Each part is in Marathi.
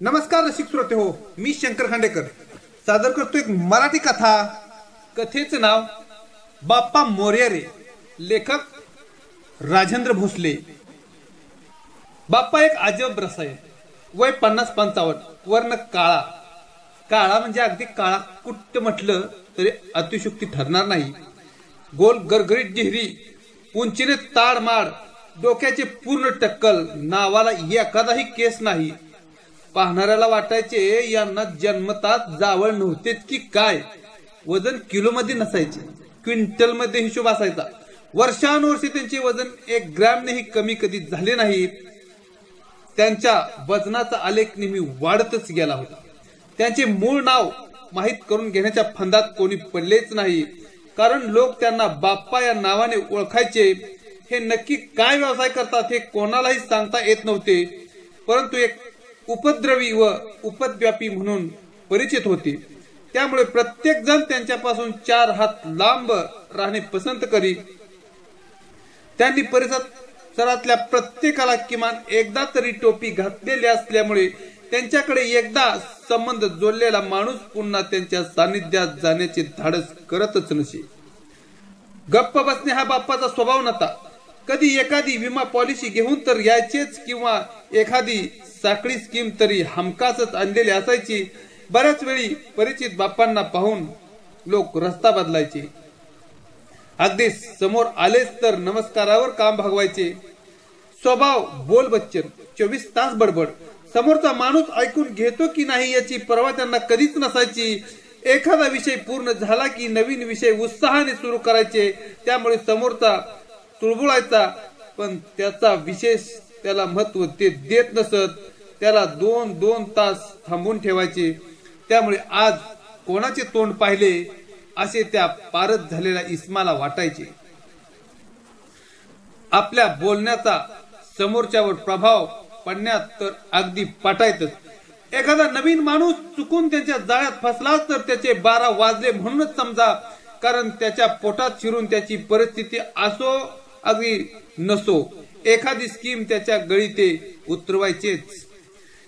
नमस्कार रसिक श्रोते हो, मी शंकर खांडेकर सादर करतो एक मराठी कथा. कथेचं नाव बाप्पा मोरया रे. लेखक राजेंद्र भोसले. बाप्पा एक अजब रसायन. वय 50-55, वर्ण काळा. काळा म्हणजे अगदी काळा कुट्ट म्हटलं तरी अतिशुक्ती ठरणार नाही. गोल गरगरीत चेहरी, उंचीने ताडमाड, डोक्याचे पूर्ण टक्कल, नावाला एखादाही केस नाही. पाहणाऱ्याला वाटायचे यांना जन्मतात जावळ नव्हतेच की काय. वजन किलो मध्ये नसायचे, क्विंटल मध्ये हिशोब असायचा. वर्षानुवर्षे त्यांचे वजन 1 ग्रॅमनेही कमी कधी झाले नाही. त्यांच्या वजनाचा आलेख नेहमी वाढतच गेला होता. त्यांचे मूळ नाव माहीत करून घेण्याच्या फंदात कोणी पडलेच नाही, कारण लोक त्यांना बाप्पा या नावाने ओळखायचे. हे नक्की काय व्यवसाय करतात हे कोणालाही सांगता येत नव्हते, परंतु एक उपद्रवी व उपद्व्यापी म्हणून परिचित होते. त्यामुळे प्रत्येक जण त्यांच्यापासून 4 हात लांब राहणे पसंत करी. त्यांनी परिसरातल्या प्रत्येकाला किमान एकदा तरी टोपी घातलेली असल्यामुळे त्यांच्याकडे एकदा संबंध जोडलेला माणूस पुन्हा त्यांच्या सानिध्यात जाण्याचे धाडस करतच नसे. गप्प बसणे हा बाप्पाचा स्वभाव नव्हता. कधी एखादी विमा पॉलिसी घेऊन तर यायचेच, किंवा एखादी साखळी स्कीम तरी हमखासच आणलेली असायची. बऱ्याच वेळी परिचित बाप्पांना पाहून लोक रस्ता बदलायचे. अगदी समोर आलेच तर नमस्कारावर काम भागवायचे. स्वभाव बोलबच्चन, 24 तास बडबड. समोरचा माणूस ऐकून घेतो की नाही याची पर्वा त्यांना कधीच नसायची. एखादा विषय पूर्ण झाला की नवीन विषय उत्साहाने सुरू करायचे. त्यामुळे समोरचा तुळबुळायचा, पण त्याचा विशेष त्याला महत्व ते देत नसत. त्याला 2-2 तास थांबून ठेवायचे. त्यामुळे आज कोणाचे तोंड पाहिले असे त्या पारद झालेल्या इस्माला वाटायचे. आपल्या बोलण्याचा समोरच्यावर प्रभाव पडण्यात तर अगदी पटायतच. एखादा नवीन माणूस चुकून त्यांच्या जाळ्यात फसला तर त्याचे 12 वाजले म्हणूनच समजा, कारण त्याच्या पोटात शिरून त्याची परिस्थिती असो अगदी नसो, एखादी स्कीम त्याच्या गळी ते उतरवायचेच.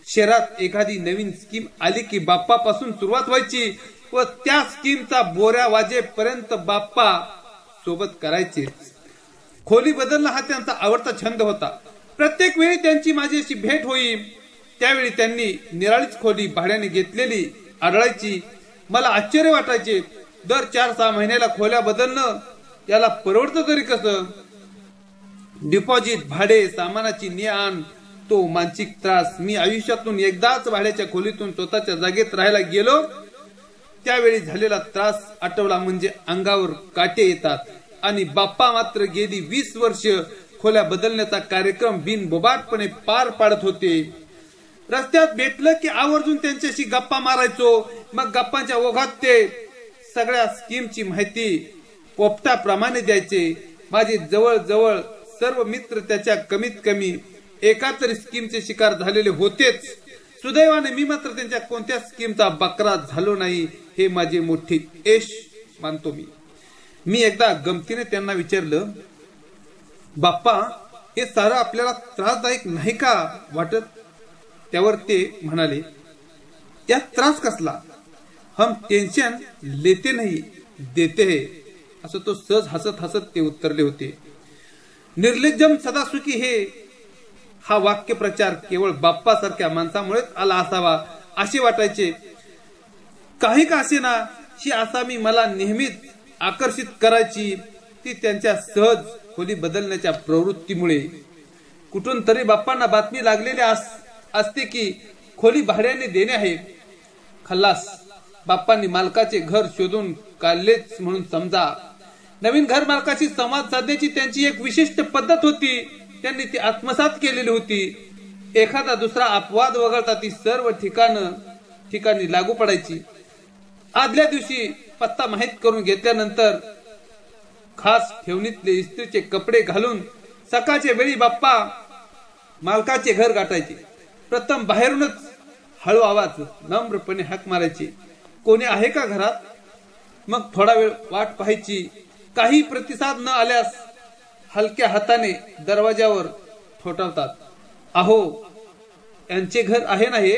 शहरात एखादी नवीन स्कीम आली की बाप्पापासून सुरुवात व्हायची व त्या स्कीमचा बोऱ्या वाजेपर्यंत बाप्पा सोबत करायचे. खोली बदलणं हा त्यांचा आवडता छंद होता. प्रत्येक वेळी त्यांची माझ्याशी भेट होई त्यावेळी त्यांनी निराळीच खोली भाड्याने घेतलेली आढळायची. मला आश्चर्य वाटायचे. दर 4-6 महिन्याला खोल्या बदलणं याला परवडतं तरी कसं. डिपॉझिट, भाडे, सामानाची ने-आण, तो मानसिक त्रास. मी आयुष्यातून एकदाच भाड्याच्या खोलीतून स्वतःच्या जागेत राहायला गेलो त्यावेळी झालेला त्रास आठवला म्हणजे अंगावर काटे येतात. आणि बाप्पा मात्र गेली 20 वर्ष खोल्या बदलण्याचा कार्यक्रम बिनबोबाटपणे पार पाडत होते. रस्त्यात भेटलं की आवर्जून त्यांच्याशी गप्पा मारायचो. मग गप्पांच्या ओघात ते सगळ्या स्कीमची माहिती पोपटाप्रमाणे द्यायचे. माझे जवळजवळ सर्व मित्र त्याच्या कमीत कमी एका तरी स्कीमचे शिकार झालेले होतेच. सुदैवाने मी मात्र त्यांच्या कोणत्या स्कीमचा बकरा झालो नाही, हे माझे मोठे यश मानतो. मी एकदा गमतीने त्यांना विचारलं, बाप्पा हे सारं आपल्याला त्रासदायक नाही का वाटत. त्यावर ते म्हणाले, यात त्रास कसला, हम टेन्शन लेते नहीं देते है. असं तो सहज हसत हसत ते उत्तरले होते. निर्लज्जम सदासुखी हे हा वाक्य प्रचार केवळ बाप्पा सारख्या माणसामुळेच आला असावा असे वाटायचे. काही का असे ना, ही आसामी मला नेहमीच आकर्षित करायची. ती त्यांच्या सहज खोली बदलण्याच्या प्रवृत्तीमुळे. कुठून तरी बाप्पांना बातमी लागलेली असते की खोली भाड्याने देणे आहे. खल्लास, बाप्पांनी मालकाचे घर शोधून काढलेच म्हणून समजा. नवीन घर मालकाशी संवाद साधण्याची त्यांची एक विशिष्ट पद्धत होती. त्यांनी ती आत्मसात केलेली होती. एखादा दुसरा अपवाद वगळता ती सर्व ठिकाणी लागू पडायची. आदल्या दिवशी पत्ता माहीत करून घेतल्यानंतर खास ठेवणीतले इस्त्रीचे कपडे घालून सकाळच्या वेळी बाप्पा मालकाचे घर गाठायचे. प्रथम बाहेरूनच हळू आवाज नम्रपणे हाक मारायची, कोणी आहे का घरात. मग थोडा वेळ वाट पाहायची. काही प्रतिसाद न आल्यास हलक्या हाताने दरवाजावर ठोठावतात, अहो यांचे घर आहे ना हे.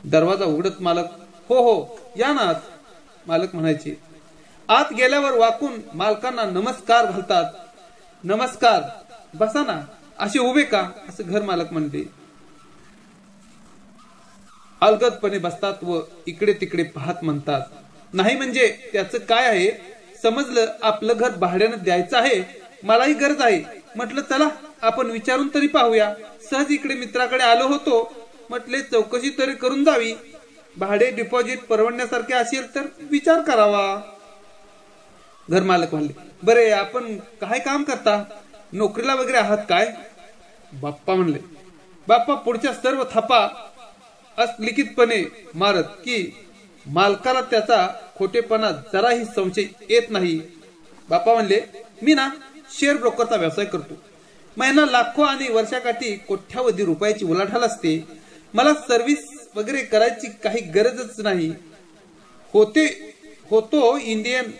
दरवाजा उघडत मालक, हो हो या ना. मालक म्हणायचे. आत गेल्यावर वाकून मालकांना नमस्कार घालतात. नमस्कार, बसा ना. असे उभे का, असं घर मालक म्हणते. अलगदपणे बसतात व इकडे तिकडे पाहत म्हणतात, नाही म्हणजे त्याचं काय आहे, समजलं आपलं घर भाड्यानं द्यायचं आहे, मलाही गरज आहे. म्हटलं चला आपण विचारून तरी पाहूया. सहज इकडे मित्राकडे आलो होतो, म्हटले चौकशी तरी करून जावी. भाडे डिपॉझिट परवडण्यासारखे असेल तर विचार करावा. घर मालक म्हणले, बरे आपण काय काम करता, नोकरीला वगैरे आहात काय? बाप्पा म्हणले. बाप्पा पुढच्या सर्व थापा लिखितपणे मारत की मालकाला त्याचा खोटेपणा जराही संशय येत नाही. बाप्पा म्हणले, मी ना शेअर ब्रोकरचा व्यवसाय करतो. महिना लाखो आणि वर्षाकाठी कोट्यावधी रुपयाची उलाढाल असते. मला सर्व्हिस वगैरे करायची काही गरजच नाही. होतो इंडियन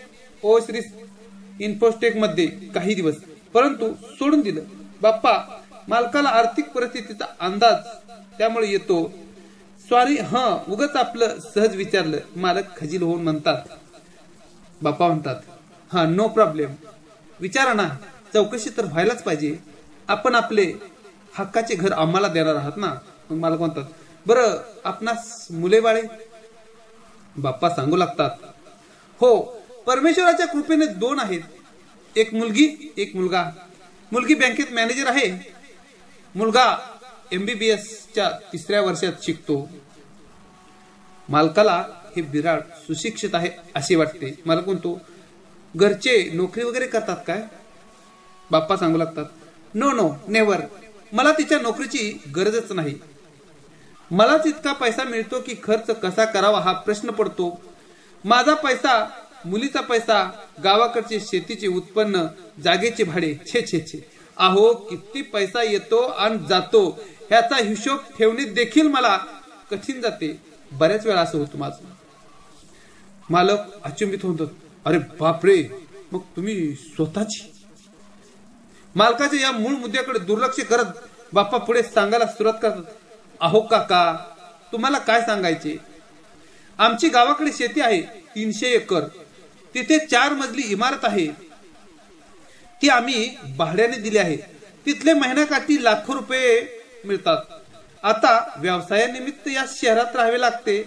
ओव्हरसीज इन्फोस्टेक मध्ये काही दिवस, परंतु सोडून दिलं. बाप्पा, मालकाला आर्थिक परिस्थितीचा अंदाज त्यामुळे येतो. सॉरी, उगाच आपलं सहज विचारलं. मालक खजील होऊन म्हणतात. बाप्पा म्हणतात, नो प्रॉब्लेम, विचारा ना. चौकशी तर व्हायलाच पाहिजे. आपण आपले हक्काचे घर आम्हाला देणार आहात ना. मालक म्हणतात, बरं आपणास मुले बाळे? बाप्पा सांगू लागतात, हो परमेश्वराच्या कृपेने 2 आहेत. एक मुलगी, एक मुलगा. मुलगी बँकेत मॅनेजर आहे. मुलगा MBBS च्या 3ऱ्या वर्षात शिकतो. मालकाला हे विराट सुशिक्षित आहे असे वाटते. मालक म्हणतो, घरचे नोकरी वगैरे करतात काय? बाप्पा सांगू लागतात, नो नेव्हर. मला तिच्या नोकरीची गरजच नाही. मलाच इतका पैसा मिळतो की खर्च कसा करावा हा प्रश्न पडतो. माझा पैसा, मुलीचा पैसा, गावाकडचे शेतीचे उत्पन्न, जागेचे भाडे, छे छे छे. अहो किती पैसा येतो आणि जातो ह्याचा हिशोब ठेवणे देखील मला कठीण जाते. बऱ्याच वेळा असं होतं माझं. मालक अचंबित होतात, अरे बापरे, मग तुम्ही स्वतःची? मालकाच्या या मूळ मुद्द्याकडे दुर्लक्ष करत बाप्पा पुढे सांगायला सुरुवात करतात, अहो काका, तुम्हाला काय सांगायचे. आमची गावाकडे शेती आहे 300 एकर. तिथे 4 मजली इमारत आहे. ती आम्ही भाड्याने दिली आहे. तिथले महिन्याकाठी लाखो रुपये मिळतात. आता व्यवसायानिमित्त या शहरात राहावे लागते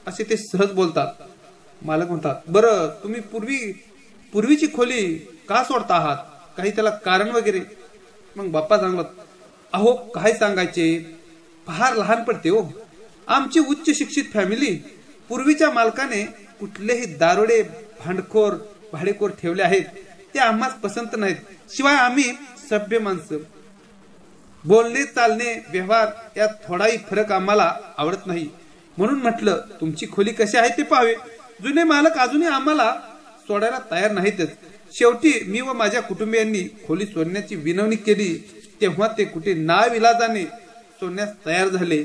असे ते सहज बोलतात. मालक म्हणतात, बरं तुम्ही पूर्वीची खोली का सोडता आहात, काही त्याला कारण वगैरे? मग बाप्पा सांगतात, अहो काय सांगायचे, फार लहान पडते हो. आमची उच्च शिक्षित फॅमिली. पूर्वीच्या मालकाने कुठलेही दारोडे, भांडखोर, भाडेखोर ठेवले आहेत. ते आम्हास पसंत नाहीत. शिवाय आम्ही सभ्य माणसं. बोलणे, चालणे, व्यवहार यात थोडाही फरक आम्हाला आवडत नाही. म्हणून म्हटलं तुमची खोली कशी आहे ते पाहावे. जुने मालक अजूनही आम्हाला सोडायला तयार नाहीतच. शेवटी मी व माझ्या कुटुंबियांनी खोली सोडण्याची विनवणी केली तेव्हा ते कुठे नाविलाजाने सोडण्यास तयार झाले.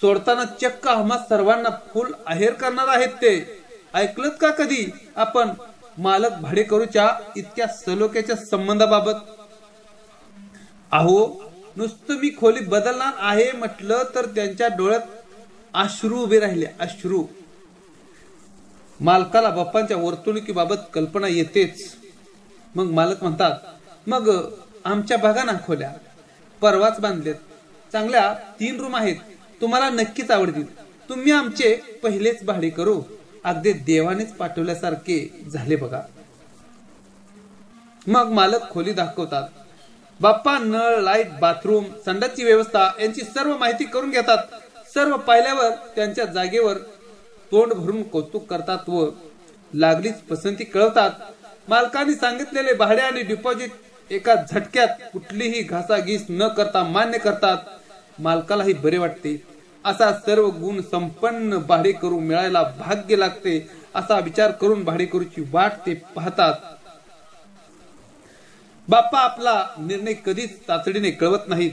सोडताना चक्क आम्हा सर्वांना फुल आहेर करणार आहेत ते. ऐकलत का कधी आपण मालक भाडेकरूच्या इतक्या सलोख्याच्या संबंधाबाबत? अहो नुसतं मी खोली बदलणार आहे म्हटलं तर त्यांच्या डोळ्यात अश्रू उभे राहिले. अश्रू. मालकाला बाप्पांच्या वर्तणुकीबाबत कल्पना येतेच. मग मालक म्हणतात, मग आमच्या बघा ना खोल्या, परवाच बांधलेत. चांगल्या 3 रूम आहेत. तुम्हाला नक्कीच आवडतील. तुम्ही आमचे पहिलेच भाडेकरू. अगदी देवानेच पाठवल्यासारखे झाले बघा. मग मालक खोली दाखवतात. बाप्पा नळ, लाईट, बाथरूम, संडासची व्यवस्था यांची सर्व माहिती करून घेतात. सर्व पाहिल्यावर त्यांच्या जागेवर तोंड भरून कौतुक करतात व लागलीच पसंती कळवतात. मालकाने सांगितलेले भाडे आणि डिपॉझिट एका झटक्यात कुठलीही घासाघीस न करता मान्य करतात. मालकालाही बरे वाटते. असा सर्व गुण संपन्न भाडेकरू मिळायला भाग्य लागते असा विचार करून भाडेकरूची वाट ते पाहतात. बाप्पा आपला निर्णय कधीच तातडीने कळवत नाहीत.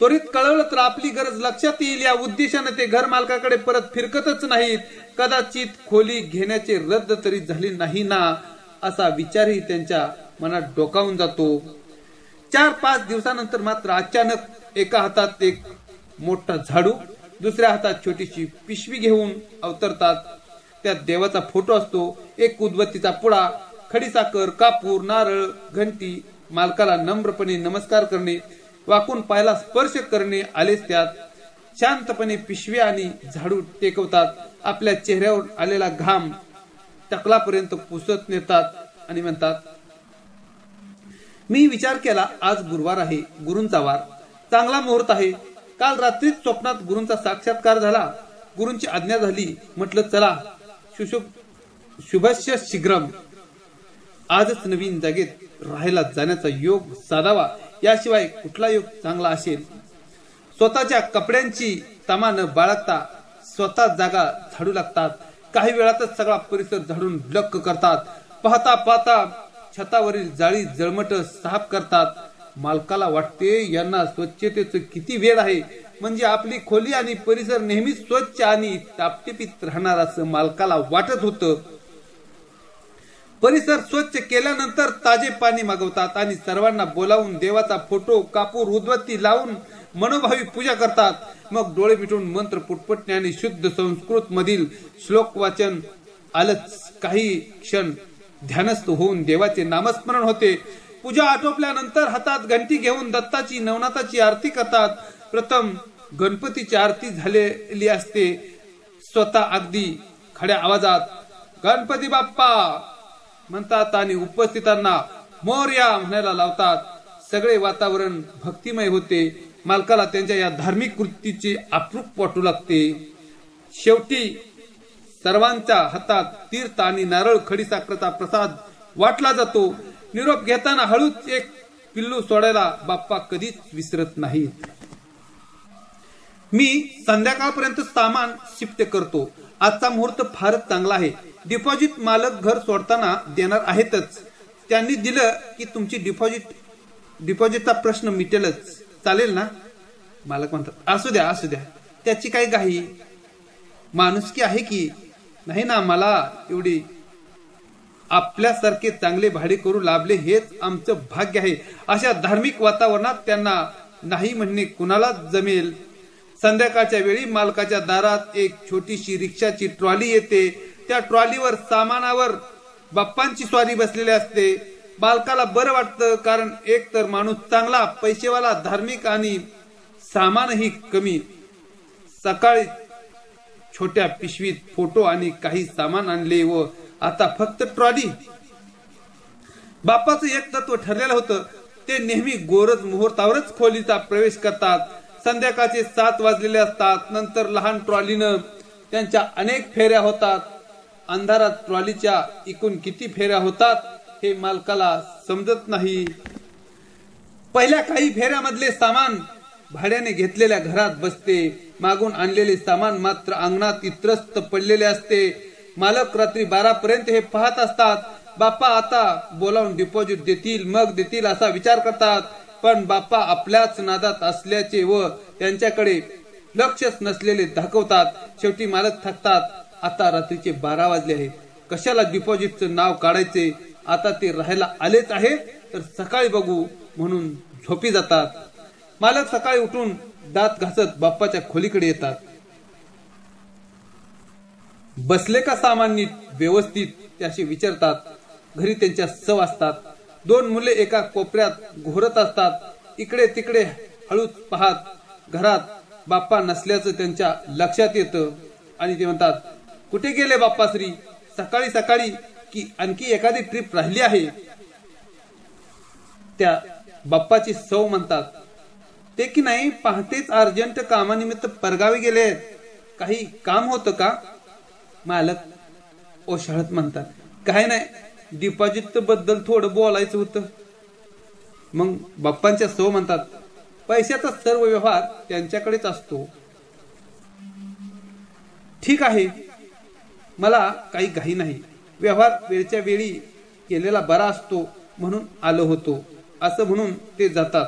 त्वरित कळवलं तर आपली गरज लक्षात येईल या उद्देशाने ते घर मालकाकडे परत फिरकतच नाहीत. कदाचित खोली घेण्याचे रद्द तरी झाली नाही ना असा विचारही त्यांच्या मनात डोकावून जातो. 4-5 दिवसानंतर मात्र अचानक एका हातात एक मोठा झाडू, दुसऱ्या हातात छोटीशी पिशवी घेऊन अवतरतात. त्यात देवाचा फोटो असतो, एक उदबत्तीचा पुडा, खडीसाखर, कापूर, नारळ, घंटी. मालकाला नम्रपणे नमस्कार करणे, वाकून पायाला स्पर्श करणे आलेच त्यात. शांतपणे पिशवी आणि झाडू टेकवतात. आपल्या चेहऱ्यावर आलेला घाम टकलापर्यंत पुसत नेतात आणि म्हणतात, मी विचार केला, आज गुरुवार आहे, गुरूंचा वार, चांगला मुहूर्त आहे. काल रात्रीच स्वप्नात गुरूंचा साक्षात्कार झाला, गुरूंची आज्ञा झाली. म्हटलं चला शुभस्य शीघ्रम, आजच नवीन जागेत राहायला जाण्याचा योग साधावा. याशिवाय कुठला योग चांगला असेल. स्वतःच्या कपड्यांची तमा न बाळगता स्वतः जागा झाडू लागतात. काही वेळातच सगळा परिसर झाडून लक्क करतात. पाहता पाहता छतावरील जाळी जळमट साफ करतात. मालकाला वाटते यांना स्वच्छतेचं किती वेळ आहे. म्हणजे आपली खोली आणि परिसर नेहमी स्वच्छ आणि टापटिपीत राहणार असं मालकाला वाटत होतं. परिसर स्वच्छ केल्यानंतर ताजे पाणी मागवतात आणि सर्वांना बोलावून देवाचा फोटो, कापूर, उदबत्ती लावून मनोभावी पूजा करतात. मग डोळे मिटून मंत्र पुटपुटणे आणि शुद्ध संस्कृत मधील श्लोक वाचन आलंच. काही क्षण ध्यानस्थ होऊन देवाचे नामस्मरण होते. पूजा आटोपल्यानंतर हातात घंटी घेऊन दत्ताची नवनाथाची आरती करतात. प्रथम गणपतीची आरती झालेली असते. स्वतः अगदी खड्या आवाजात गणपती बाप्पा म्हणतात आणि उपस्थितांना मोरया म्हणायला लावतात. सगळे वातावरण भक्तिमय होते. मालकाला त्यांच्या या धार्मिक कृतीची अप्रूप वाटू लागते. शेवटी सर्वांच्या हातात तीर्थ आणि नारळ खडीसाखरेचा प्रसाद वाटला जातो. निरोप घेताना हळूच एक पिल्लू सोडायला बाप्पा कधीच विसरत नाहीत. मी संध्याकाळपर्यंत सामान शिफ्ट करतो. आजचा मुहूर्त फारच चांगला आहे. डिपॉझिट मालक घर सोडताना देणार आहेतच. त्यांनी दिलं की तुमची डिपॉझिटचा प्रश्न मिटेलच, चालेल ना? मालक म्हणतात, असू द्या असू द्या, त्याची काय घाई, माणुसकी आहे की नाही ना. मला एवढी आपल्यासारखे चांगले भाडे करू लाभले हेच आमचं भाग्य आहे. अशा धार्मिक वातावरणात त्यांना नाही म्हणणे कुणाला जमेल. संध्याकाळच्या वेळी मालकाच्या दारात एक छोटीशी रिक्षाची ट्रॉली येते. त्या ट्रॉलीवर सामानावर बाप्पांची स्वारी बसलेली असते. मालकाला बरं वाटतं, कारण एक तर माणूस चांगला, पैसेवाला, धार्मिक आणि सामानही कमी. सकाळी छोट्या पिशवीत फोटो आणि काही सामान आणले व आता फक्त ट्रॉली. बाप्पाचं एक तत्व ठरलेलं होतं, ते नेहमी गोरज मुहूर्तावरच खोलीचा प्रवेश करतात. संध्याकाळचे 7 वाजलेले असतात. नंतर लहान ट्रॉलीनं त्यांच्या अनेक फेऱ्या होतात. अंधारात ट्रॉलीच्या एकूण किती फेऱ्या होतात हे मालकाला समजत नाही. पहिल्या काही फेऱ्यामधले सामान भाड्याने घेतलेल्या घरात बसते. मागून आणलेले सामान मात्र अंगणात इतरस्त पडलेले असते. मालक रात्री 12 पर्यंत हे पाहत असतात. बाप्पा आता बोलावून डिपॉझिट देतील, मग देतील असा विचार करतात. पण बाप्पा आपल्याच नादात असल्याचे व त्यांच्याकडे लक्षच नसलेले दाखवतात. शेवटी मालक थकतात. आता रात्रीचे 12 वाजले आहे, कशाला डिपॉझिटचं नाव काढायचे. आता ते राहायला आलेच आहे तर सकाळी बघू म्हणून झोपी जातात. मालक सकाळी उठून दात घासत बाप्पाच्या खोलीकडे येतात. बसले का सामान नीट व्यवस्थित त्याशी विचारतात. घरी त्यांच्या सव असतात. 2 मुले एका कोपऱ्यात घोरत असतात. इकडे तिकडे हळूच पाहत घरात बाप्पा नसल्याचं त्यांच्या लक्षात येतं आणि ते म्हणतात, कुठे गेले बाप्पाश्री? सकाळी सकाळी की आणखी एखादी ट्रिप राहिली आहे? त्या बाप्पाची सव म्हणतात, ते की नाही, पहाटेच अर्जंट कामानिमित्त परगावी गेले. काही काम होतं का? मालक ओशाळत म्हणतात, काय नाही, डिपॉझिट बद्दल थोडं बोलायचं होतं. मग बाप्पांच्या सव म्हणतात, पैशाचा सर्व व्यवहार त्यांच्याकडेच असतो. ठीक आहे, मला काही घाई नाही. व्यवहार वेळच्या वेळी केलेला बरा असतो म्हणून आलो होतो, असं म्हणून ते जातात.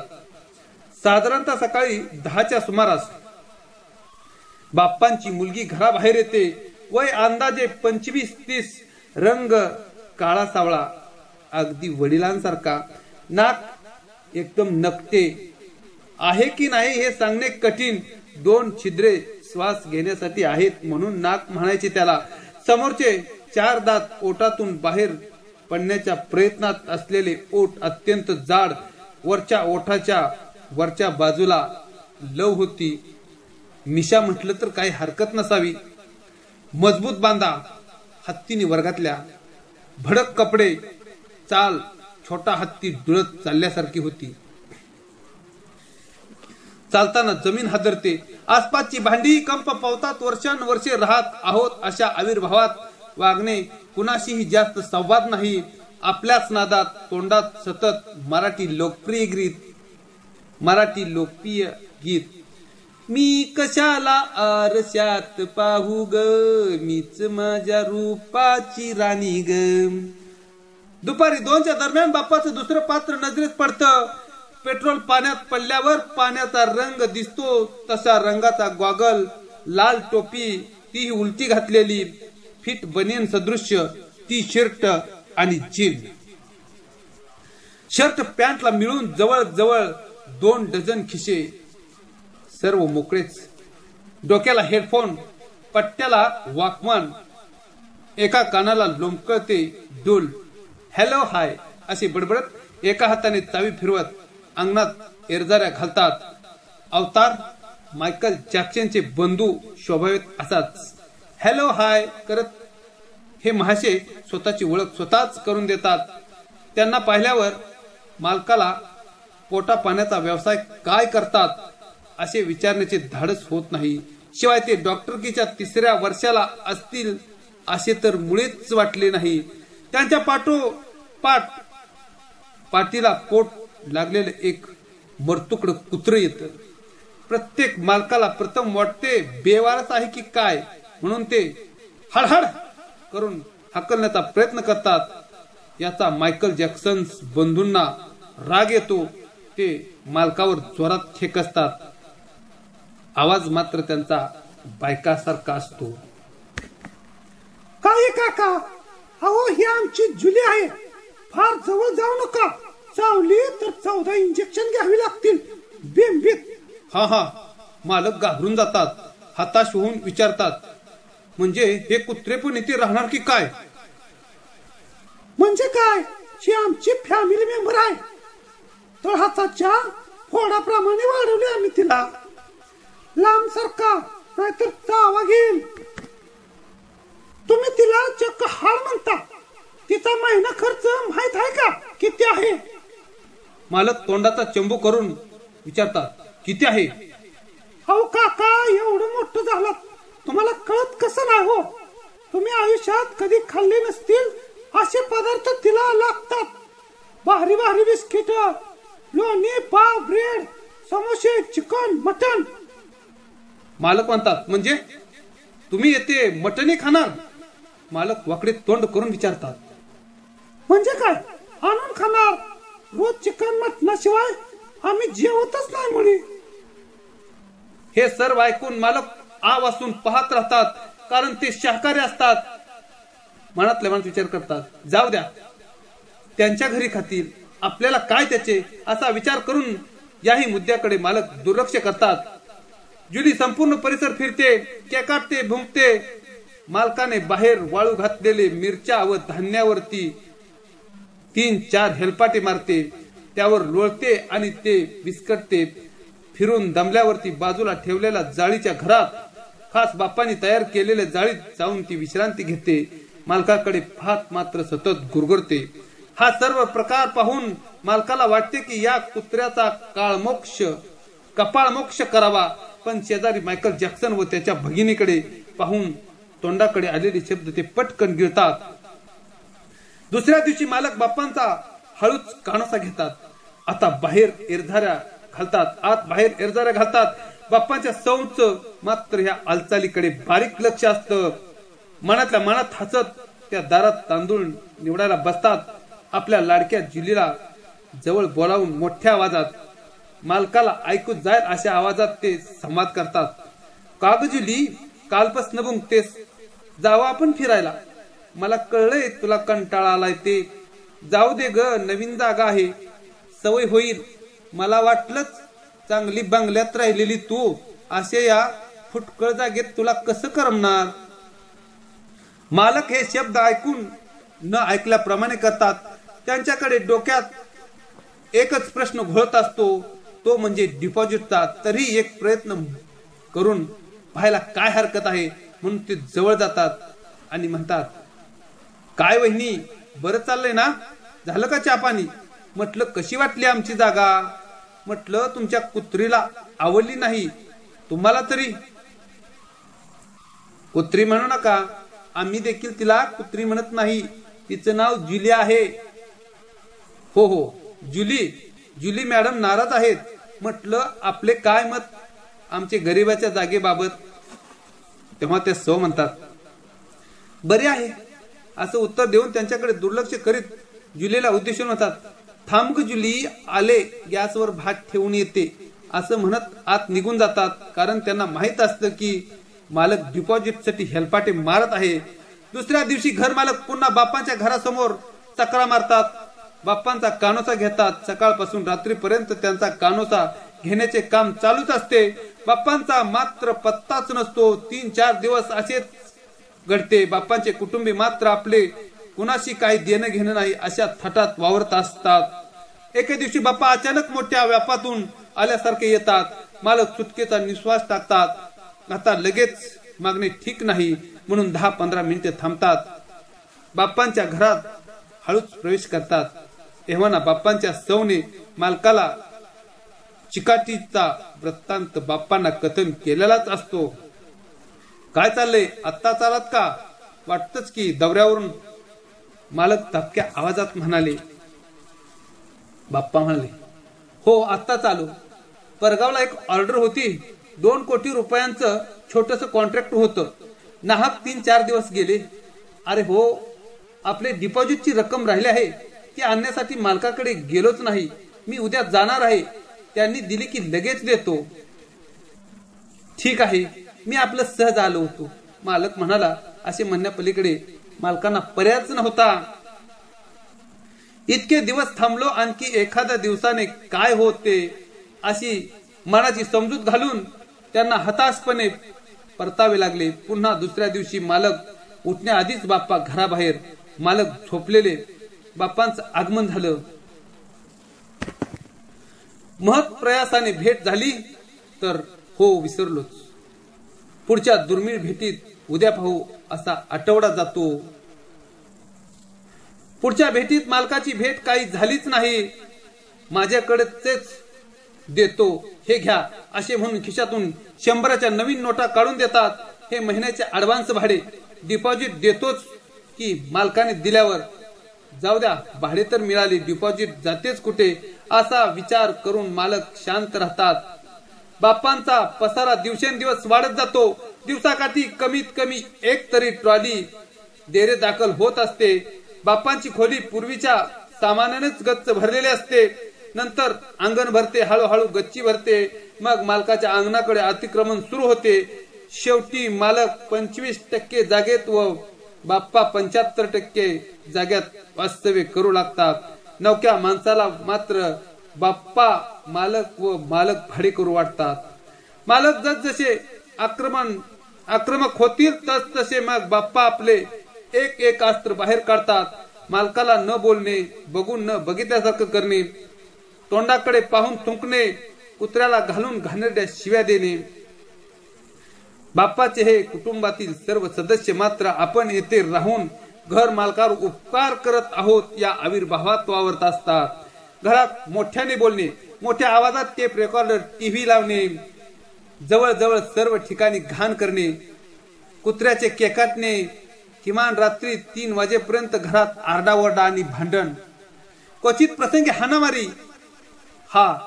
साधारणतः सकाळी 10च्या सुमारास बाप्पांची मुलगी घराबाहेर येते. वय अंदाजे 25-30, रंग काळा सावळा, अगदी वडिलांसारखा. नाक एकदम नकटे आहे की नाही हे सांगणे कठीण. 2 छिद्रे श्वास घेण्यासाठी आहेत म्हणून नाक म्हणायचे त्याला. समोरचे 4 दात ओठातून बाहेर पडण्याच्या प्रयत्नात असलेले ओठ अत्यंत जाड, वरच्या ओठाच्या वरच्या बाजूला लव होती. मिशा म्हटलं तर काही हरकत नसावी. मजबूत बांधा, हत्तीने वर्गातल्या. भडक कपडे, चाल छोटा हत्ती डुळत चालल्यासारखी होती. चालताना जमीन हादरते. आसपासची भांडी कंप पावतात. वर्षानुवर्षे राहत आहोत अशा आविर्भावात वागणे. कुणाशीही जास्त संवाद नाही. आपल्याच नादात, तोंडात सतत मराठी लोकप्रिय गीत. मी कशाला आरशात पाहू ग, मीच माझ्या रूपाची राणी ग. दुपारी 2च्या दरम्यान बाप्पाचं दुसरं पात्र नजरेत पडतं. पेट्रोल पाण्यात पडल्यावर पाण्याचा रंग दिसतो तसा रंगाचा गॉगल, लाल टोपी, तीही उलटी घातलेली, फिट बनियन सदृश्य टी शर्ट आणि जीन. शर्ट पॅन्टला मिळून जवळ जवळ 2 डझन खिसे, सर्व मोकळेच. डोक्याला हेडफोन, पट्ट्याला वॉकमन, एका कानाला लोंबकळते डोल. हॅलो हाय असे बडबडत एका हाताने चावी फिरवत अंगणात एरजाऱ्या घालतात. अवतार मायकल जॅक्सनचे बंधू शोभावेत असाच. हॅलो हाय करत हे महाशय स्वतःची ओळख स्वतःच करून देतात. त्यांना पाहिल्यावर मालकाला पोटा पाण्याचा व्यवसाय काय करतात असे विचारण्याचे धाडस होत नाही. शिवाय ते डॉक्टरकीच्या 3ऱ्या वर्षाला असतील असे तर मुळीच वाटले नाही. त्यांच्या पाठीला पोट लागलेलं एक मरतुकड कुत्र येतं. प्रत्येक मालकाला प्रथम वाटते बेवारस आहे की काय, म्हणून ते हडहड करून हाकलण्याचा प्रयत्न करतात. याचा मायकल जॅक्सन बंधूंना राग येतो. ते मालकावर जोरात खेकसतात. आवाज मात्र त्यांचा बायकासारखा असतो. काय काका, अहो ही आमची जुली आहे, फार जवळ जाऊ नका. चावली तर 14 इंजेक्शन घ्यावी लागतील. बिंबीत. हा मालक घाबरून जातात. हताश होऊन विचारतात, म्हणजे हे कुत्रे पण इथे राहणार की काय? म्हणजे काय, ही आमची फॅमिली मेंबर आहे. तळहाताच्या फोडाप्रमाणे वाढवले आम्ही तिला. लांब सरका नाहीतर चावा घेईल. तुम्ही तिला चक्क हाड म्हणता. तिचा महिना खर्च माहित आहे का किती आहे? मालक तोंडाचा चंबू करून विचारतात, किती आहे? अहो काका, एवढं मोठं झालं तुम्हाला कळत कसं नाही हो? तुम्ही आयुष्यात कधी खाल्ले नसतील असे पदार्थ तिला लागतात. भारी भारी बिस्किट, लोणी, पाव, ब्रेड, समोसे, चिकन, मटन. मालक म्हणतात, म्हणजे तुम्ही येते मटनही खाणार? मालक वाकडे तोंड करून विचारतात, म्हणजे काय आणून खाणार? रोज चिकन मटणाशिवाय आम्ही जेवतच नाही मुली. हे सर्व ऐकून मालक आ वासून पाहत राहतात, कारण ते शाकाहारी असतात. मनातल्या मनात विचार करतात, जाऊ द्या, त्यांच्या घरी खातील, आपल्याला काय त्याचे, असा विचार करून याही मुद्द्याकडे मालक दुर्लक्ष करतात. जुली संपूर्ण परिसर फिरते, केकाटते, भुंकते. मालकाने बाहेर वाळू घातलेले मिरच्या व धान्यावरती 3-4 हेलपाटे मारते. त्यावर लोळते आणि ते विस्कटते. फिरून दमल्यावरती बाजूला ठेवलेल्या जाळीच्या घरात, खास बाप्पांनी तयार केलेल्या जाळीत जाऊन ती विश्रांती घेते. मालकाकडे पाहत मात्र सतत गुरगुरते. हा सर्व प्रकार पाहून मालकाला वाटते की या कुत्र्याचा कपाळमोक्ष करावा. पण शेजारी मायकल जॅक्सन व त्याच्या भगिनीकडे पाहून तोंडाकडे आलेले शब्द ते पटकन गिळतात. दुसऱ्या दिवशी मालक बाप्पांचा हळूच कानोसा घेतात. आता बाहेर एरझाऱ्या घालतात. बाप्पांच्या सौंच मात्र ह्या हालचालीकडे बारीक लक्ष असतं. मनातल्या मनात हसत त्या दारात तांदूळ निवडायला बसतात. आपल्या लाडक्या जुलीला जवळ बोलावून मोठ्या आवाजात, मालकाला ऐकू जाईल अशा आवाजात ते संवाद करतात. का ग जुली, कालपासून बुंकतेस, जावं आपण फिरायला. मला कळलंय तुला कंटाळा आलाय ते. जाऊ दे ग, नवीन जागा आहे, सवय होईल. मला वाटलंच चांगली बंगल्यात राहिलेली तू असे या फुटकळ जागेत तुला कसं करमणार? मालक हे शब्द ऐकून न ऐकल्याप्रमाणे करतात. त्यांच्याकडे डोक्यात एकच प्रश्न घोळत असतो, तो म्हणजे डिपॉझिटचा. तरी एक प्रयत्न करून पाहायला काय हरकत आहे म्हणून ते जवळ जातात आणि म्हणतात, काय वहिनी, बरं चाललंय ना? झालं का चहा पाणी? म्हटलं कशी वाटली आमची जागा? म्हटलं तुमच्या कुत्रीला आवडली नाही? तुम्हाला तरी? कुत्री म्हणू नका, आम्ही देखील तिला कुत्री म्हणत नाही. तिचं नाव जुली आहे. हो हो, जुली. जुली मॅडम नाराज आहेत. म्हटलं आपले काय मत आमचे गरिबाच्या जागेबाबत? तेव्हा ते सौ म्हणतात, बरे आहे असं उत्तर देऊन त्यांच्याकडे दुर्लक्ष करीत जुलीला उद्देशून म्हणतात, थांब ग जुली, आले, गॅसवर भात ठेवून येते असं म्हणत आत निघून जातात. कारण त्यांना माहित असतं की मालक डिपॉझिटसाठी हेलपाटे मारत आहे. दुसऱ्या दिवशी घर मालक पुन्हा बाप्पांच्या घरासमोर चक्रा मारतात. बाप्पांचा कानोसा घेतात. सकाळपासून रात्रीपर्यंत त्यांचा कानोसा घेण्याचे काम चालूच असते. बाप्पांचा मात्र पत्ताच नसतो. 3-4 दिवस असेच घडते. बाप्पांचे कुटुंबी मात्र आपले कुणाशी काही देणं घेणं नाही अशा थाटात वावरत असतात. एके दिवशी बाप्पा अचानक मोठ्या व्यापातून आल्यासारखे येतात. मालक सुटकेचा निश्वास टाकतात. आता लगेच मागणे ठीक नाही म्हणून 10-15 मिनिटे थांबतात. बाप्पांच्या घरात हळूच प्रवेश करतात. तेव्हा बाप्पांच्या सौने मालकाला चिकाटीचा वृत्तांत बाप्पांना कथन केलेलाच असतो. काय चाललंय, आत्ता चालात का? वाटतच की दौऱ्यावरून. मालक दबक्या आवाजात म्हणाले. बाप्पा म्हणाले, हो आत्ता चालू. परगावला एक ऑर्डर होती. 2 कोटी रुपयांचं छोटस कॉन्ट्रॅक्ट होतं. नाहक 3-4 दिवस गेले. अरे हो, आपले डिपॉझिटची रक्कम राहिली आहे, ती आणण्यासाठी मालकाकडे गेलोच नाही. मी उद्या जाणार आहे. त्यांनी दिली की लगेच देतो. ठीक आहे, मी आपलं सहज आलो होतो, मालक म्हणाला. असे म्हणण्यापलीकडे मालकांना पर्यायच नव्हता. इतके दिवस थांबलो, आणखी एखाद्या दिवसाने काय होते अशी मनाची समजूत घालून त्यांना हताशपणे परतावे लागले. पुन्हा दुसऱ्या दिवशी मालक उठण्याआधीच बाप्पा घराबाहेर. मालक झोपलेले. बाप्पांचं आगमन झालं. महत् प्रयासाने भेट झाली तर हो विसरलोच. पुढच्या दुर्मिळ भेटीत उद्या पाहू असा आठवडा जातो. पुढच्या भेटीत मालकाची भेट काही झालीच नाही. माझ्याकडेच देतो, हे घ्या असे म्हणून खिशातून 100च्या नवीन नोटा काढून देतात. हे महिन्याचे ऍडव्हान्स भाडे. डिपॉझिट देतोच की मालकाने दिल्यावर. जाऊ द्या, भाडे तर मिळाले, डिपॉझिट जातेच कुठे असा विचार करून मालक शांत राहतात. बाप्पांचा पसारा दिवसेंदिवस वाढत जातो. दिवसाकाठी कमीत कमी एक तरी ट्रॉली डेरे दाखल होत असते. बाप्पांची खोली पूर्वीच्या सामानानेच गच्च भरलेले असते. नंतर अंगण भरते, हळूहळू गच्ची भरते. मग मालकाच्या अंगणाकडे अतिक्रमण सुरू होते. शेवटी मालक 25% जागेत व बाप्पा 75% जाग्यात वास्तव्य करू लागतात. नवख्या माणसाला मात्र बाप्पा मालक व मालक भाडे करू वाटतात. मालक जसजसे आक्रमक होतील तसतसे मग बाप्पा आपले एक एक अस्त्र बाहेर काढतात. मालकाला न बोलणे, बघून न बघितल्यासारखं करणे, तोंडाकडे पाहून थुंकणे, कुत्र्याला घालून घाणेरड्या शिव्या देणे. बाप्पाचे हे कुटुंबातील सर्व सदस्य मात्र आपण येथे राहून घर मालकावर उपकार करत आहोत या आविर्भावात वावरत असतात. घरात मोठ्याने बोलणे, मोठ्या आवाजात टेप रेकॉर्डर, टीव्ही लावणे, जवळजवळ सर्व ठिकाणी घाण करणे, कुत्र्याचे केकाटणे, किमान रात्री 3 वाजेपर्यंत घरात आरडाओरडा आणि भांडण, क्वचित प्रसंगी हाणामारी, हा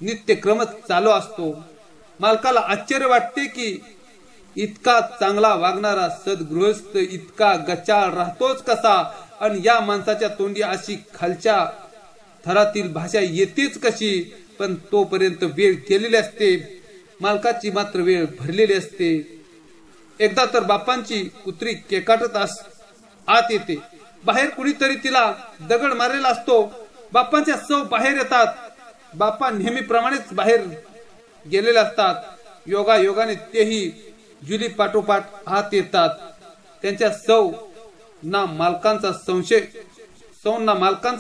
नित्यक्रमच चालू असतो. मालकाला आश्चर्य वाटते की इतका चांगला वागणारा सद्गृहस्थ इतका गचाळ राहतोच कसा, आणि या माणसाच्या तोंडी अशी खालच्या थरातील भाषा येतेच कशी. पण तोपर्यंत वेळ केलेली असते. मालकाची मात्र वेळ भरलेली असते. एकदा तर बाप्पांची कुत्री केकाटत आत येते. बाहेर कुणीतरी तिला दगड मारलेला असतो. बाप्पांच्या सौ बाहेर येतात. बाप्पा नेहमीप्रमाणेच बाहेर गेलेले असतात. योगायोगाने तेही जुली पाठोपाठ आत येतात. त्यांच्या सौना मालकांचा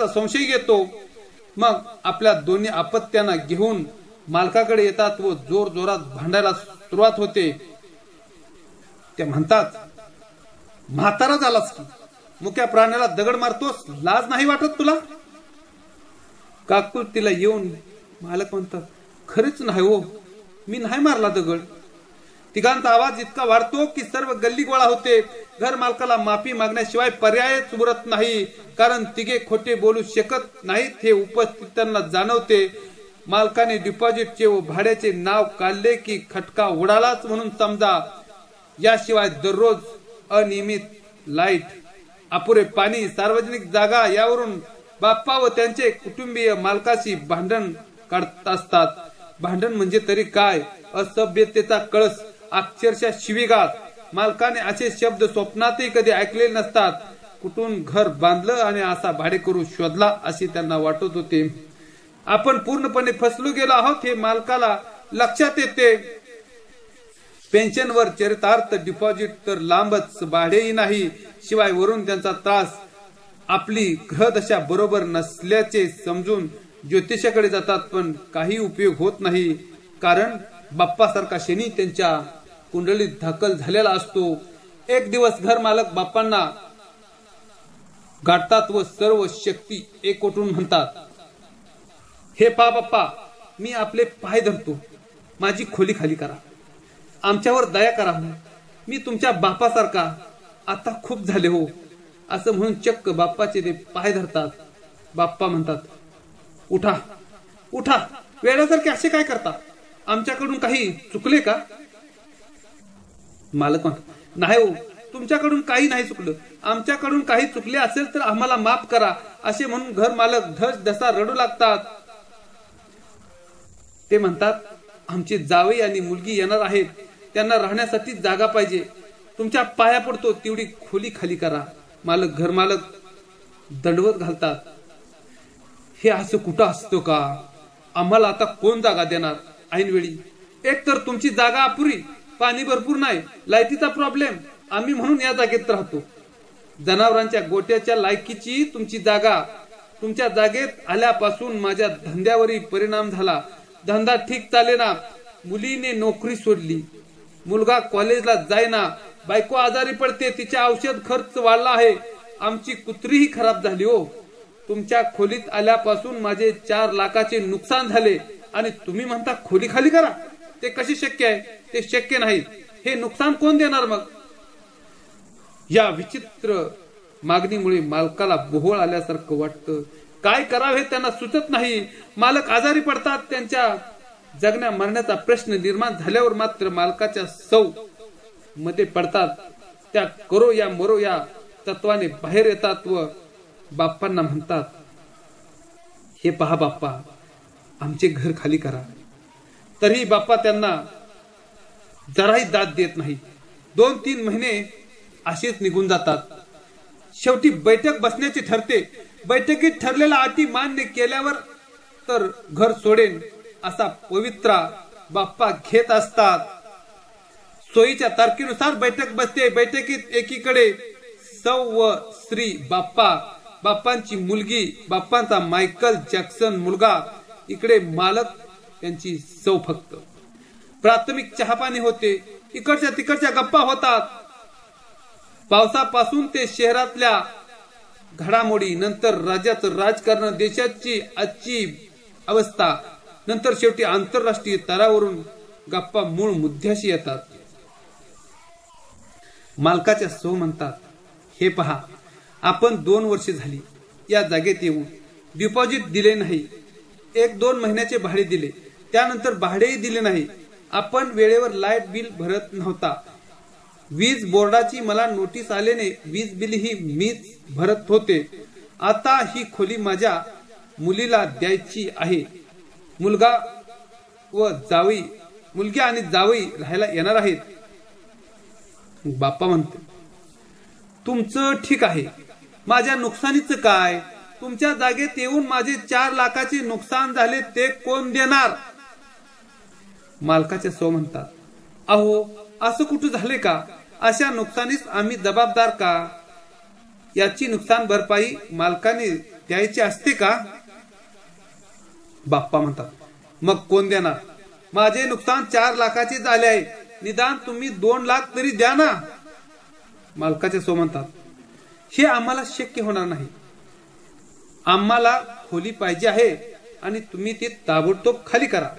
संशय येतो. मग आपल्या दोन्ही अपत्यांना घेऊन मालकाकडे येतात व जोर जोरात भांडायला सुरुवात होते. ते म्हणतात, म्हातारा झालास की मुक्या प्राण्याला दगड मारतोस, लाज नाही वाटत तुला? काकुळतीला येऊन मालक म्हणतात, खरेच नाही हो, मी नाही मारला दगड. तिघांचा आवाज इतका वाढतो की सर्व गल्ली गोळा होते. घर मालकाला माफी मागण्याशिवाय पर्यायच उरत नाही, कारण तिघे खोटे बोलू शकत नाहीत हे उपस्थितांना जाणवते. मालकाने डिपॉझिटचे व भाड्याचे नाव काढले की खटका उडालाच म्हणून समजा. याशिवाय दररोज अनियमित लाईट, अपुरे पाणी, सार्वजनिक जागा यावरून बाप्पा व त्यांचे कुटुंबीय मालकाशी भांडण काढत असतात. भांडण म्हणजे तरी काय, असभ्यतेचा कळस, अक्षरशः शिवीगाळ. मालकाने असे शब्द स्वप्नातही कधी ऐकले नसतात. कुठून घर बांधलं आणि असा भाडेकरू शोधला असे त्यांना वाटत होते. आपण पूर्णपणे फसलो गेलो आहोत हे मालकाला लक्षात येते. पेन्शनवर चरितार्थ, डिपॉझिट तर लांबच, भाडेही नाही. शिवाय वरून त्यांचा त्रास. आपली ग्रहदशा बरोबर नसल्याचे समजून ज्योतिषाकडे जातात, पण काही उपयोग होत नाही, कारण बाप्पासारखा शनी त्यांच्या कुंडलीत दाखल झालेला असतो. एक दिवस घर मालक बाप्पांना गाठतात व सर्व शक्ती एकवटून म्हणतात, हे पहा बाप्पा, मी आपले पाय धरतो, माझी खोली खाली करा, आमच्यावर दया करा. मी तुमच्या बापासारखा आता खूप झाले हो. असं म्हणून चक्क बाप्पाचे ते पाय धरतात. बाप्पा म्हणतात, उठा उठा, वेळासारखे असे काय करता? आमच्याकडून काही चुकले का? मालक म्हणतात, नाही हो, तुमच्याकडून काही नाही चुकलं. आमच्याकडून काही चुकले असेल तर आम्हाला माफ करा. असे म्हणून घर मालक धस धसा रडू लागतात. ते म्हणतात, आमचे जावई आणि मुलगी येणार आहेत, त्यांना राहण्यासाठी जागा पाहिजे. तुमच्या पाया पडतो तेवढी खोली खाली करा. घर मालक दंडवत घालतात. हे असं कुठं असतं का? आम्हाला आता कोण जागा देणार ऐनवेळी? एक तर तुमची जागा अपुरी, पाणी भरपूर नाही, लाईटीचा प्रॉब्लेम, आम्ही म्हणून या जागेत राहतो. जनावरांच्या गोट्याच्या लायकीची तुमची जागा. तुमच्या जागेत आल्यापासून माझ्या धंद्यावरही परिणाम झाला. धंदा ठीक चालेना. मुलीने नोकरी सोडली, मुलगा कॉलेजला जायना, बायको आजारी पडते, तिच्या औषध खर्च वाढला आहे. आमची कुत्रीही खराब झाली हो. तुमच्या खोलीत आल्यापासून माझे 4 लाखाचे नुकसान झाले आणि तुम्ही म्हणता खोली खाली करा? ते कशी शक्य आहे? ते शक्य नाही. हे नुकसान कोण देणार मग? या विचित्र मागणीमुळे मालकाला बोहळ आल्यासारखं वाटतं. काय करावे त्यांना सुचत नाही. मालक आजारी पडतात. त्यांच्या जगण्या मरण्याचा प्रश्न निर्माण झाल्यावर मात्र मालकाच्या सौ मध्ये पडतात. त्या करो या मरो या तत्वाने बाहेर येतात व बाप्पांना म्हणतात, हे पहा बाप्पा, आमचे घर खाली करा. तरीही बाप्पा त्यांना जराही दाद देत नाही. 2-3 महिने असेच निघून जातात. शेवटी बैठक बसण्याची ठरते. बैठकीत ठरलेल्या अटी मान्य केल्यावर तर घर सोडेन असा पवित्रा बाप्पा घेत असतात. सोयीच्या तारखेनुसार बैठक बसते. बैठकीत एकीकडे सौ व श्री बाप्पा, बाप्पांची मुलगी, बाप्पांचा मायकल जॅक्सन मुलगा, इकडे मालक त्यांची सौ. फक्त प्राथमिक चहापाणी होते. इकडच्या तिकडच्या गप्पा होतात. पावसापासून ते शहरातल्या घडामोडी, नंतर राज्याचं राजकारण, देशाची आजची अवस्था, नंतर शेवटी आंतरराष्ट्रीय स्तरावरून गप्पा मूळ मुद्द्याशी येतात. मालकाच्या सौ म्हणतात, हे पहा, आपण 2 वर्ष झाली या जागेत येऊन डिपॉझिट दिले नाही. 1-2 महिन्याचे भाडे दिले, त्यानंतर भाडेही दिले नाही. आपण वेळेवर लाईट बिल भरत नव्हता. वीज बोर्डाची मला नोटीस आल्याने वीज बिल ही मीच भरत होते. आता ही खोली माझ्या मुलीला द्यायची आहे. मुलगा व जावई, मुलगी आणि जावई राहायला येणार आहेत. बाप्पा म्हणते, तुमचं ठीक आहे, माझ्या नुकसानीचं काय? तुमच्या जागेत येऊन माझे 4 लाखाचे नुकसान झाले, ते कोण देणार? मालकाच्या सौ म्हणतात, अहो असं कुठं झाले का? अशा नुकसानीस आम्ही जबाबदार का? याची नुकसान भरपाई मालकाने द्यायची असते का? बाप्पा म्हणतात, मग कोण देणार? माझे नुकसान 4 लाखाचे झाले आहे, निदान तुम्ही 2 लाख तरी द्या ना. मालकाचे सौ म्हणतात, हे आम्हाला शक्य होणार नाही. आम्हाला खोली पाहिजे आहे आणि तुम्ही ती ताबडतोब खाली करा.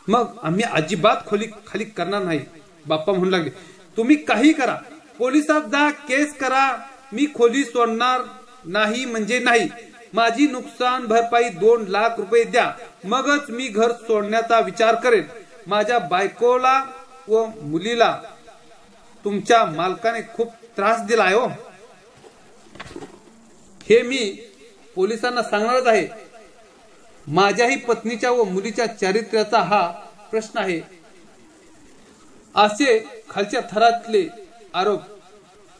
मग आम्ही अजिबात खोली खाली करणार नाही. बाप्पा म्हणू लागले, तुम्ही काही करा, पोलिसात जा, केस करा, मी खोली सोडणार नाही म्हणजे नाही. माझी नुकसान भरपाई 2 लाख रुपये द्या, मगच मी घर सोडण्याचा विचार करेन. माझ्या बायकोला व मुलीला तुमच्या मालकाने खूप त्रास दिलाय हो. हे मी पोलिसांना सांगणारच आहे. माझ्याही पत्नीच्या व मुलीच्या चारित्र्याचा हा प्रश्न आहे. असे खालच्या थरातले आरोप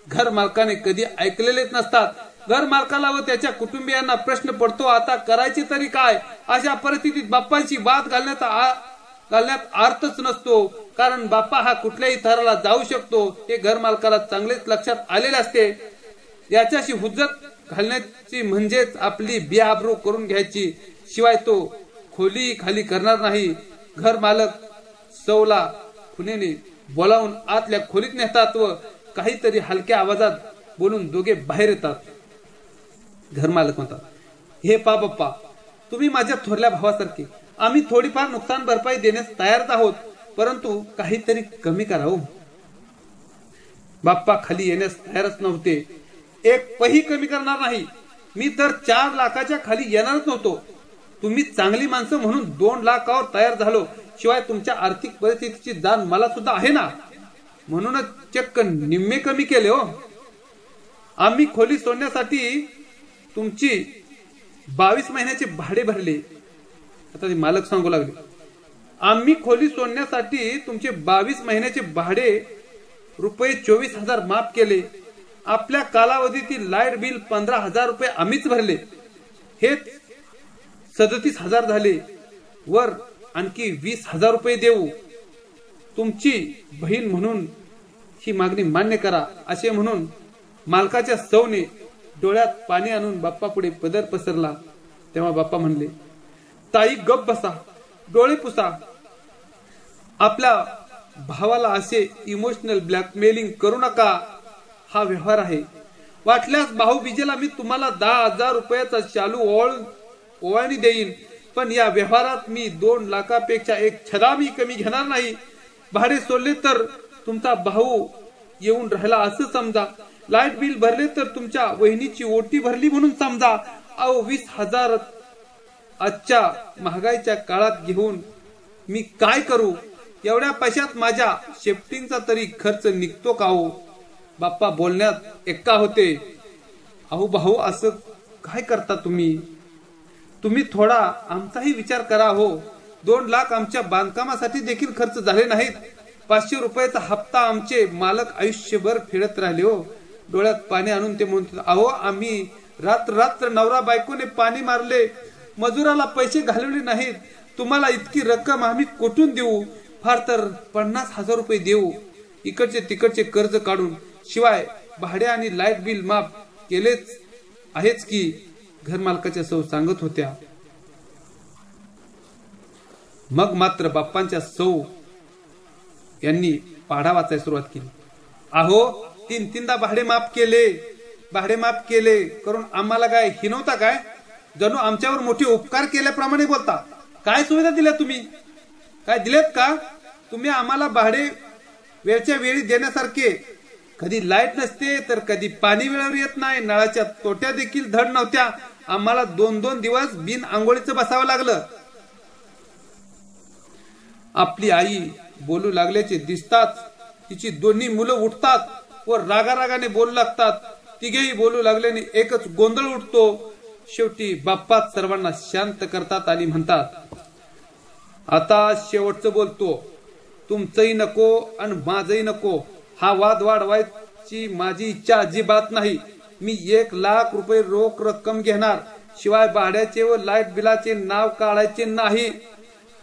घर मालकाने कधी ऐकलेलेच नसतात. घर मालकाला व त्याच्या कुटुंबियांना प्रश्न पडतो, आता करायचे तरी काय? अशा परिस्थितीत बाप्पांची वाद घालण्यात अर्थच नसतो, कारण बाप्पा हा कुठल्याही थराला जाऊ शकतो हे घर मालकाला चांगलेच लक्षात आलेले असते. याच्याशी हुज्जत घालण्याची म्हणजेच आपली बेआबरू करून घ्यायची. शिवाय तो खोली खाली करणार नाही. घर मालक सौला खुनेने बोलावून आतल्या खोलीत नेतात व काहीतरी हलक्या आवाजात बोलून दोघे बाहेर येतात. घर मालक म्हणतात, हे पा बाप्पा, तुम्ही माझ्या थोरल्या भावासारखे. आम्ही थोडीफार नुकसान भरपाई देण्यास तयारच आहोत, परंतु काहीतरी कमी करा हो. बाप्पा खाली येण्यास तयारच नव्हते. एक पही कमी करणार नाही. मी तर 4 लाखाच्या खाली येणारच नव्हतो. तुम्ही चांगली माणसं म्हणून 2 लाखावर तयार झालो. शिवाय तुमच्या आर्थिक परिस्थितीची जाण मला सुद्धा आहे ना, म्हणूनच चक्क निम्मे कमी केले हो. आम्ही खोली सोडण्यासाठी तुमची 22 महिन्याचे भाडे भरले. आता ते मालक सांगू लागले, आम्ही खोली सोडण्यासाठी तुमचे 22 महिन्याचे भाडे रुपये 24,000 माफ केले. आपल्या कालावधीतील लाईट बिल 15,000 रुपये आम्हीच भरले. हेच 37,000 झाले. वर आणखी 20,000 रुपये देऊ. तुमची बहीण म्हणून ही मागणी मान्य करा. असे म्हणून मालकाच्या सौने डोळ्यात पाणी आणून बाप्पा पुढे पदर पसरला. तेव्हा बाप्पा म्हणले, ताई गप बसा, डोळे पुसा. आपल्या भावाला असे इमोशनल ब्लॅकमेलिंग करू नका. हा व्यवहार आहे. वाटल्यास भाऊबीजेला मी तुम्हाला 10,000 रुपयाचा शालू ओवाळणी देईन, पण या व्यवहारात मी 2 लाखापेक्षा एक छदा मी कमी घेणार नाही. भाडे सोडले तर तुमचा भाऊ येऊन राहिला असं समजा. लाईट बिल भरले तर तुमच्या वहिनीची ओटी भरली म्हणून समजा. अहो 20,000 आजच्या महागाईच्या काळात घेऊन मी काय करू? एवढ्या पैशात माझ्या शिफ्टिंगचा तरी खर्च निघतो का हो? बाप्पा बोलण्यात एक्का होते. अहो भाऊ, असं काय करता तुम्ही? तुम्ही थोडा आमचाही विचार करा हो. 2 लाख आमच्या बांधकामासाठी देखील खर्च झाले नाहीत. 500 रुपयाचा हप्ता आमचे मालक आयुष्यभर फेडत राहिले हो. डोळ्यात पाणी आणून ते म्हणतात, अहो आम्ही रात्र नवरा बायकोने पाणी मारले, मजुराला पैसे घालवले नाहीत. तुम्हाला इतकी रक्कम आम्ही कुठून देऊ? फार तर 50,000 रुपये देऊ. इकडचे तिकडचे कर्ज काढून. शिवाय भाडे आणि लाईट बिल माफ केलेच आहेच की, घर मालकाच्या सौ सांगत होत्या. मग मात्र बाप्पांच्या सौ यांनी पाढा वाचायला सुरुवात केली. अहो 3-3दा भाडे माफ केले करून आम्हाला काय हिनवता काय? जणू आमच्यावर मोठे उपकार केल्याप्रमाणे बोलता. काय सुविधा दिल्या तुम्ही? काय दिलेत का तुम्ही आम्हाला? भाडे वेळच्या वेळी देण्यासारखे. कधी लाईट नसते तर कधी पाणी वेळेवर येत नाही. नळाच्या तोट्या देखील धड नव्हत्या. आम्हाला 2-2 दिवस बिन आंघोळीचं बसावं लागलं. आपली आई बोलू लागल्याचे दिसताच तिची दोन्ही मुलं उठतात व रागारागाने बोलू लागतात. तिघेही बोलू लागल्याने एकच गोंधळ उठतो. शेवटी बाप्पाच सर्वांना शांत करतात आणि म्हणतात, आता शेवटचं बोलतो. तुमचंही नको आणि माझंही नको. हा वाद वाढवायची माझी इच्छा अजिबात नाही. मी 1 लाख रुपये रोख रक्कम घेणार. शिवाय भाड्याचे व लाईट बिलाचे नाव काढायचे नाही.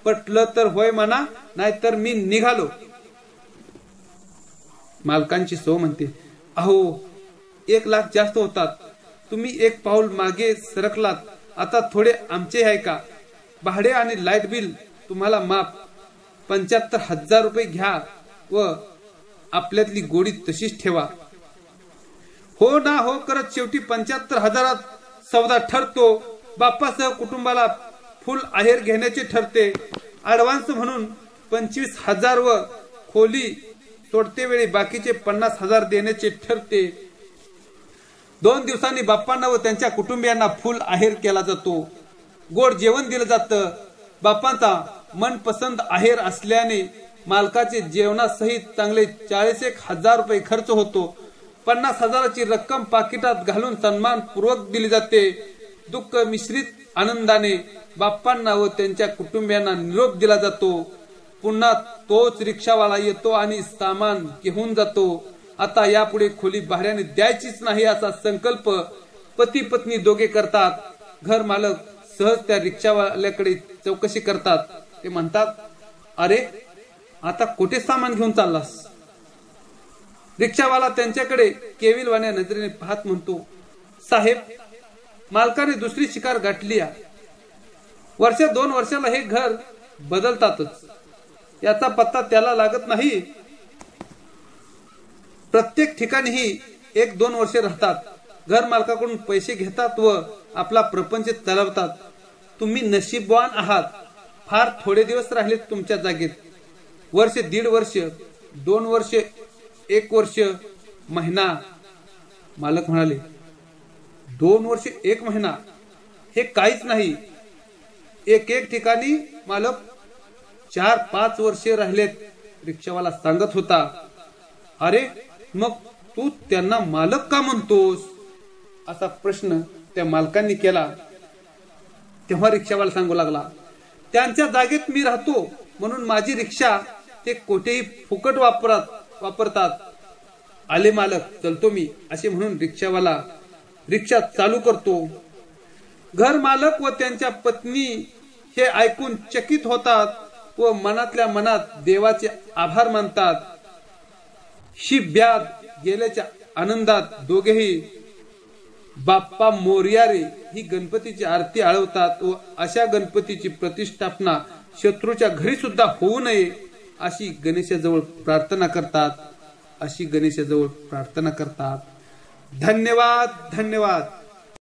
पटलं तर होय म्हणा, नाहीतर मी निघालो. मालकांची सो म्हणते, अहो 1 लाख जास्त होतात. तुम्ही 1 पाऊल मागे सरकलात. आता थोडे आमचे आहे का? भाडे आणि लाईट बिल तुम्हाला माफ. 75,000 रुपये घ्या व आपल्यातली गोडी तशीच ठेवा. हो ना हो करत शेवटी 75,000 सौदा ठरतो. बाप्पासह कुटुंबाला फुल आहेर घेण्याचे ठरते. ऍडव्हान्स म्हणून 25,000 व खोली सोडते वेळी बाकीचे 50,000 देण्याचे ठरते. 2 दिवसांनी बाप्पांना व त्यांच्या कुटुंबियांना फुल आहेर केला जातो. गोड जेवण दिलं जातं. बाप्पांचा मनपसंत आहेर असल्याने मालकाचे जेवणासहित चांगले 40,000 रुपये खर्च होतो. 50,000ची रक्कम पाकिटात घालून सन्मानपूर्वक दिली जाते. दुःख मिश्रित आनंदाने बाप्पांना व त्यांच्या कुटुंबियांना निरोप दिला जातो. पुन्हा तोच रिक्षावाला येतो आणि सामान घेऊन जातो. आता यापुढे खोली भाड्याने द्यायचीच नाही असा संकल्प पती पत्नी दोघे करतात. घर मालक सहज त्या रिक्षावाल्याकडे चौकशी करतात. ते म्हणतात, अरे आता कुठे सामान घेऊन चाललास? रिक्षावाला त्यांच्याकडे केविलवाण्या नजरेने पाहत म्हणतो, साहेब मालकाने दुसरी शिकार गाठली. 1-2 वर्षाला हे घर बदलतातच. याचा पत्ता त्याला लागत नाही. प्रत्येक ठिकाणीही 1-2 वर्षे राहतात. घर मालकाकडून पैसे घेतात व आपला प्रपंच चालवतात. तुम्ही नशीबवान आहात. फार थोडे दिवस राहिलेत तुमच्या जागेत. 1-1.5 वर्ष, 2 वर्ष, 1 वर्ष, महिना. मालक म्हणाले, 2 वर्ष 1 महिना हे काहीच नाही. एक ठिकाणी मालक 4-5 वर्षे राहिलेत. रिक्षावाला सांगत होता. अरे मग तू त्यांना मालक का म्हणतोस? असा प्रश्न त्या मालकांनी केला. तेव्हा रिक्षावाला सांगू लागला, त्यांच्या जागेत मी राहतो म्हणून माझी रिक्षा ते कोठेही फुकट वापरतात. आले मालक, चलतो मी, असे म्हणून रिक्षावाला रिक्षा चालू करतो. घर मालक व त्यांच्या पत्नी हे ऐकून चकित होतात व मनातल्या मनात देवाचे आभार मानतात. शिब्यात गेल्याच्या आनंदात दोघेही बाप्पा मोरया रे ही गणपतीची आरती आळवतात व अशा गणपतीची प्रतिष्ठापना शत्रूच्या घरी सुद्धा होऊ नये अशी गणेशाजवळ प्रार्थना करतात. धन्यवाद.